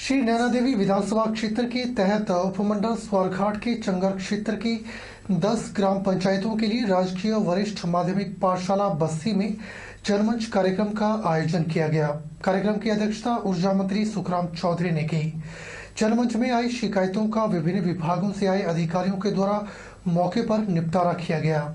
श्री नैना देवी विधानसभा क्षेत्र के तहत उपमंडल स्वारघाट के चंगर क्षेत्र की 10 ग्राम पंचायतों के लिए राजकीय वरिष्ठ माध्यमिक पाठशाला बस्सी में जनमंच कार्यक्रम का आयोजन किया गया। कार्यक्रम की अध्यक्षता ऊर्जा मंत्री सुखराम चौधरी ने की। जनमंच में आई शिकायतों का विभिन्न विभागों से आए अधिकारियों के द्वारा मौके पर निपटारा किया गया।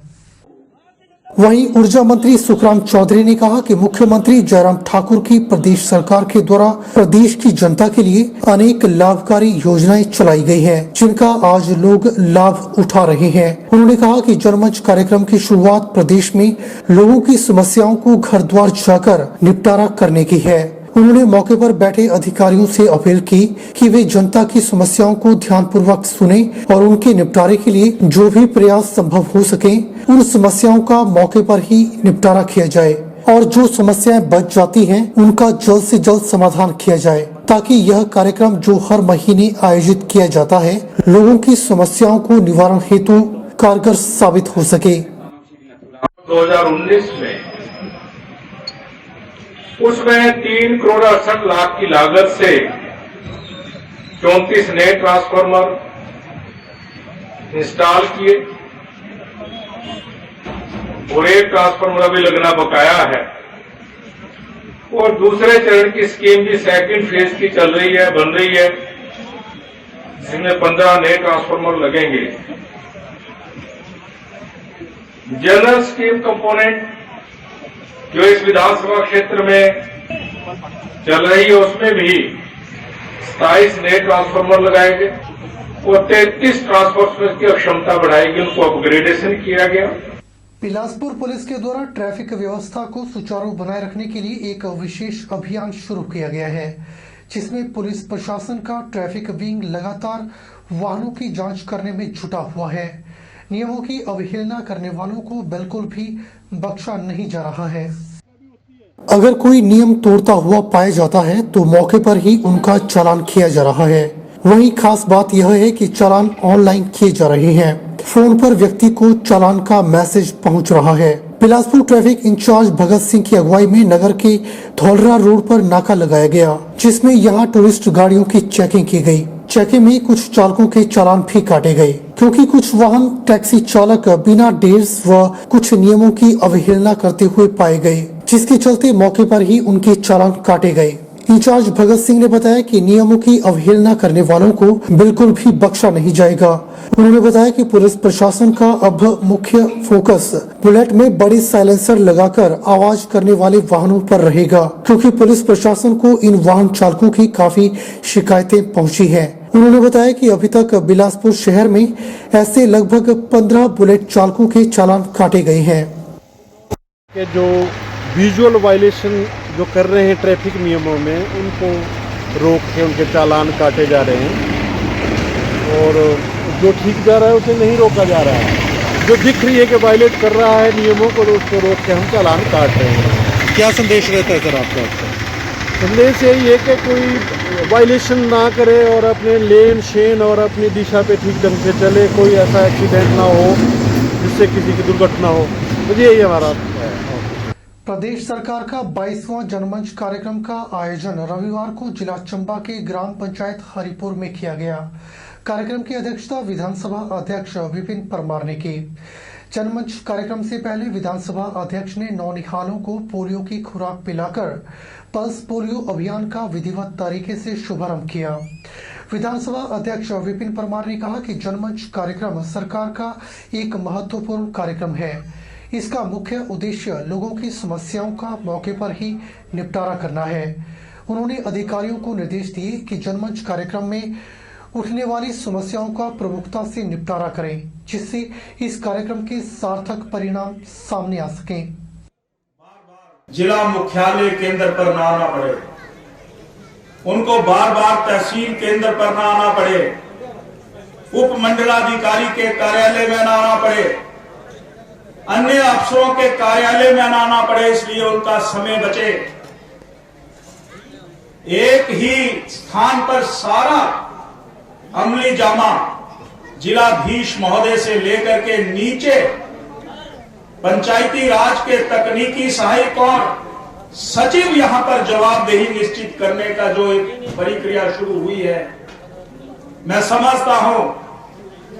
वहीं ऊर्जा मंत्री सुखराम चौधरी ने कहा कि मुख्यमंत्री जयराम ठाकुर की प्रदेश सरकार के द्वारा प्रदेश की जनता के लिए अनेक लाभकारी योजनाएं चलाई गई हैं, जिनका आज लोग लाभ उठा रहे हैं। उन्होंने कहा कि जनमंच कार्यक्रम की शुरुआत प्रदेश में लोगों की समस्याओं को घर द्वार जाकर निपटारा करने की है। उन्होंने मौके पर बैठे अधिकारियों से अपील की कि वे जनता की समस्याओं को ध्यानपूर्वक सुने और उनके निपटारे के लिए जो भी प्रयास संभव हो सके उन समस्याओं का मौके पर ही निपटारा किया जाए और जो समस्याएं बच जाती हैं उनका जल्द से जल्द समाधान किया जाए, ताकि यह कार्यक्रम जो हर महीने आयोजित किया जाता है लोगों की समस्याओं को निवारण हेतु कारगर साबित हो सके। 2019 में उसमें 3 करोड़ 68 लाख की लागत से 34 नए ट्रांसफार्मर इंस्टॉल किए और 1 ट्रांसफार्मर अभी लगना बकाया है और दूसरे चरण की स्कीम भी सेकंड फेज की चल रही है, बन रही है, जिसमें 15 नए ट्रांसफार्मर लगेंगे। जनरल स्कीम कंपोनेंट जो इस विधानसभा क्षेत्र में चल रही है उसमें भी 27 नए ट्रांसफार्मर लगाए गए और 33 ट्रांसफार्मर की क्षमता बढ़ाई गई, उनको अपग्रेडेशन किया गया। बिलासपुर पुलिस के द्वारा ट्रैफिक व्यवस्था को सुचारू बनाए रखने के लिए एक विशेष अभियान शुरू किया गया है, जिसमें पुलिस प्रशासन का ट्रैफिक विंग लगातार वाहनों की जांच करने में जुटा हुआ है। नियमों की अवहेलना करने वालों को बिल्कुल भी बख्शा नहीं जा रहा है। अगर कोई नियम तोड़ता हुआ पाया जाता है तो मौके पर ही उनका चालान किया जा रहा है। वहीं खास बात यह है कि चालान ऑनलाइन किए जा रहे हैं। फोन पर व्यक्ति को चालान का मैसेज पहुंच रहा है। बिलासपुर ट्रैफिक इंचार्ज भगत सिंह की अगुवाई में नगर के धौलरा रोड पर नाका लगाया गया, जिसमें यहां टूरिस्ट गाड़ियों की चेकिंग की गई। चेकिंग में कुछ चालकों के चालान भी काटे गए, क्योंकि कुछ वाहन टैक्सी चालक बिना डेयर्स व कुछ नियमों की अवहेलना करते हुए पाए गए, जिसके चलते मौके पर ही उनके चालान काटे गए। इंचार्ज भगत सिंह ने बताया कि नियमों की अवहेलना करने वालों को बिल्कुल भी बख्शा नहीं जाएगा। उन्होंने बताया कि पुलिस प्रशासन का अब मुख्य फोकस बुलेट में बड़ी साइलेंसर लगाकर आवाज करने वाले वाहनों पर रहेगा, क्योंकि पुलिस प्रशासन को इन वाहन चालकों की काफी शिकायतें पहुंची हैं। उन्होंने बताया कि अभी तक बिलासपुर शहर में ऐसे लगभग 15 बुलेट चालकों के चालान काटे गए हैं। जो विजुअल वायलेशन जो कर रहे हैं ट्रैफिक नियमों में, उनको रोक के उनके चालान काटे जा रहे हैं और जो ठीक जा रहा है उसे नहीं रोका जा रहा है। जो दिख रही है कि वायलेट कर रहा है नियमों को, तो उसको रोक के हम चालान काट रहे हैं। क्या संदेश रहता है सर आपका? संदेश यही है कि कोई वायलेशन ना करे और अपने लेन शेन और अपनी दिशा पे ठीक ढंग से चले, कोई ऐसा एक्सीडेंट ना हो जिससे किसी की दुर्घटना हो। तो यही हमारा प्रदेश सरकार का 22वां जनमंच कार्यक्रम का आयोजन रविवार को जिला चंबा के ग्राम पंचायत हरिपुर में किया गया। कार्यक्रम की अध्यक्षता विधानसभा अध्यक्ष विपिन परमार ने की। जनमंच कार्यक्रम से पहले विधानसभा अध्यक्ष ने नौनिहालों को पोलियो की खुराक पिलाकर पल्स पोलियो अभियान का विधिवत तरीके से शुभारंभ किया। विधानसभा अध्यक्ष विपिन परमार ने कहा कि जनमंच कार्यक्रम सरकार का एक महत्वपूर्ण कार्यक्रम है। इसका मुख्य उद्देश्य लोगों की समस्याओं का मौके पर ही निपटारा करना है। उन्होंने अधिकारियों को निर्देश दिए कि जनमंच कार्यक्रम में उठने वाली समस्याओं का प्रमुखता से निपटारा करें, जिससे इस कार्यक्रम के सार्थक परिणाम सामने आ सकें। जिला मुख्यालय केंद्र पर न आना पड़े, उनको बार बार तहसील केंद्र पर न आना पड़े, उप मंडलाधिकारी के कार्यालय में न आना पड़े, अन्य अफसरों के कार्यालय में न आना पड़े, इसलिए उनका समय बचे। एक ही स्थान पर सारा अमली जामा जिलाधीश महोदय से लेकर के नीचे पंचायती राज के तकनीकी सहायक और सचिव यहां पर जवाबदेही निश्चित करने का जो एक प्रक्रिया शुरू हुई है, मैं समझता हूं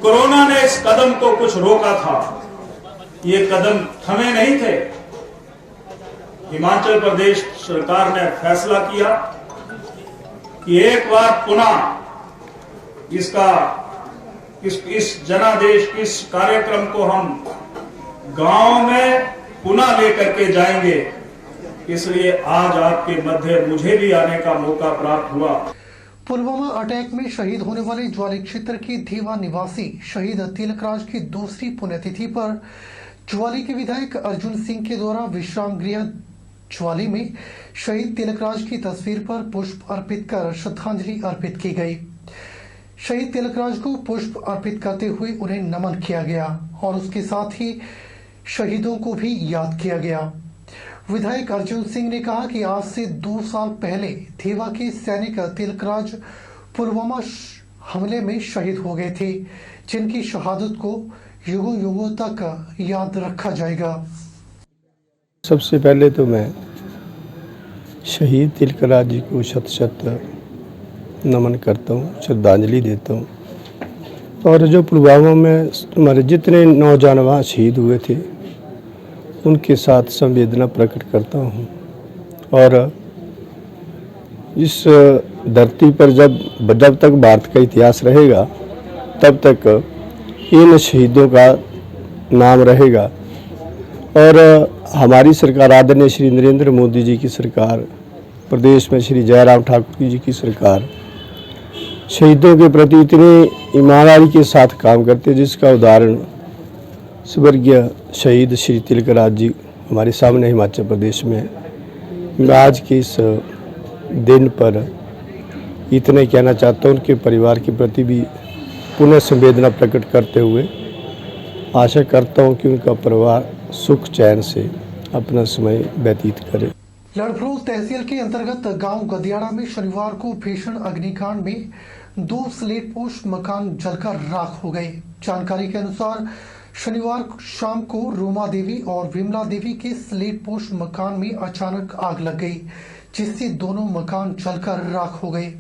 कोरोना ने इस कदम को कुछ रोका था। ये कदम थमे नहीं थे। हिमाचल प्रदेश सरकार ने फैसला किया कि एक बार पुनः इस जनादेश इस कार्यक्रम को हम गांव में पुनः लेकर के जाएंगे। इसलिए आज आपके मध्य मुझे भी आने का मौका प्राप्त हुआ। पुलवामा अटैक में शहीद होने वाले ज्वाली क्षेत्र के धीवा निवासी शहीद तिलकराज की दूसरी पुण्यतिथि पर ज्वाली के विधायक अर्जुन सिंह के द्वारा विश्राम गृह ज्वाली में शहीद तिलकराज की तस्वीर पर पुष्प अर्पित कर श्रद्धांजलि अर्पित की गई। शहीद तिलकराज को पुष्प अर्पित करते हुए उन्हें नमन किया गया और उसके साथ ही शहीदों को भी याद किया गया। विधायक अर्जुन सिंह ने कहा कि आज से 2 साल पहले थेवा के सैनिक तिलकराज पुलवामा हमले में शहीद हो गए थे, जिनकी शहादत को युगों युगों तक याद रखा जाएगा। सबसे पहले तो मैं शहीद तिलकराज जी को शत शत नमन करता हूँ, श्रद्धांजलि देता हूँ। और जो पुलवामा में हमारे जितने नौजवान शहीद हुए थे उनके साथ संवेदना प्रकट करता हूँ। और इस धरती पर जब तक भारत का इतिहास रहेगा तब तक इन शहीदों का नाम रहेगा। और हमारी सरकार आदरणीय श्री नरेंद्र मोदी जी की सरकार, प्रदेश में श्री जयराम ठाकुर जी की सरकार शहीदों के प्रति इतनी ईमानदारी के साथ काम करते, जिसका उदाहरण स्वर्गीय शहीद श्री तिलकराज जी हमारे सामने हिमाचल प्रदेश में। मैं आज के इस दिन पर इतने कहना चाहता हूँ, उनके परिवार के प्रति भी पुनः संवेदना प्रकट करते हुए आशा करता हूँ कि उनका परिवार सुख चैन से अपना समय व्यतीत करे। लड़भड़ोल तहसील के अंतर्गत गांव गदियाड़ा में शनिवार को भीषण अग्निकांड में 2 स्लेट-पोश मकान जलकर राख हो गए। जानकारी के अनुसार शनिवार शाम को रूमा देवी और विमला देवी के स्लेट-पोश मकान में अचानक आग लग गई, जिससे दोनों मकान जलकर राख हो गए।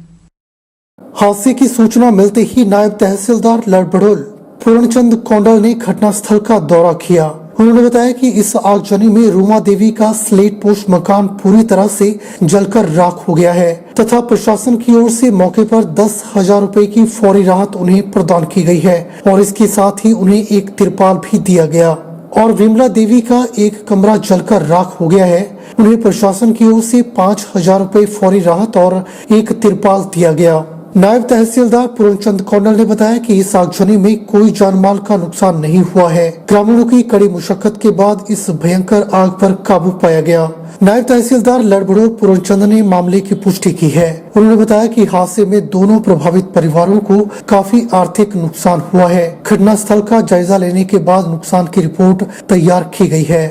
हादसे की सूचना मिलते ही नायब तहसीलदार लड़भड़ोल पूर्णचंद कौंडल ने घटनास्थल का दौरा किया। उन्होंने बताया कि इस आगजनी में रूमा देवी का स्लेट-पोश मकान पूरी तरह से जलकर राख हो गया है तथा प्रशासन की ओर से मौके पर 10,000 रुपए की फौरी राहत उन्हें प्रदान की गई है और इसके साथ ही उन्हें एक तिरपाल भी दिया गया। और विमला देवी का एक कमरा जलकर राख हो गया है, उन्हें प्रशासन की ओर से 5,000 रुपए फौरी राहत और एक तिरपाल दिया गया। नायब तहसीलदार पूर्णचंद कौंडल ने बताया कि इस आगजनी में कोई जानमाल का नुकसान नहीं हुआ है। ग्रामीणों की कड़ी मुशक्कत के बाद इस भयंकर आग पर काबू पाया गया। नायब तहसीलदार लड़भड़ोल पूर्णचंद ने मामले की पुष्टि की है। उन्होंने बताया कि हादसे में दोनों प्रभावित परिवारों को काफी आर्थिक नुकसान हुआ है। घटनास्थल का जायजा लेने के बाद नुकसान की रिपोर्ट तैयार की गई है।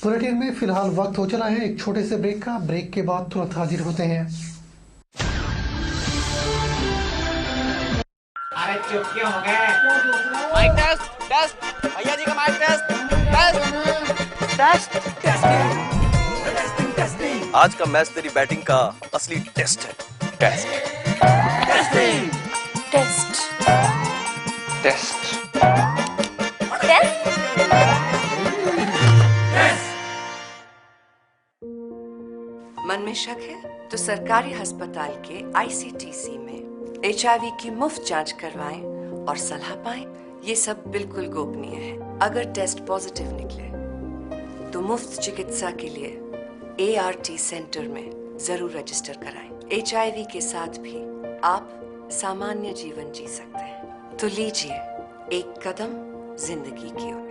बुलेटिन में फिलहाल वक्त हो चला है एक छोटे से ब्रेक का। ब्रेक के बाद तुरंत हाजिर होते हैं। अरे चुप क्यों हो गए? माइक टेस्ट भैया जी का माइक टेस्ट। आज का मैच तेरी बैटिंग का असली टेस्ट है। टेस्ट। मन में शक है तो सरकारी अस्पताल के ICTC में HIV की मुफ्त जांच करवाएं और सलाह पाएं। ये सब बिल्कुल गोपनीय है। अगर टेस्ट पॉजिटिव निकले तो मुफ्त चिकित्सा के लिए ART सेंटर में जरूर रजिस्टर कराएं। HIV के साथ भी आप सामान्य जीवन जी सकते हैं। तो लीजिए एक कदम जिंदगी की ओर।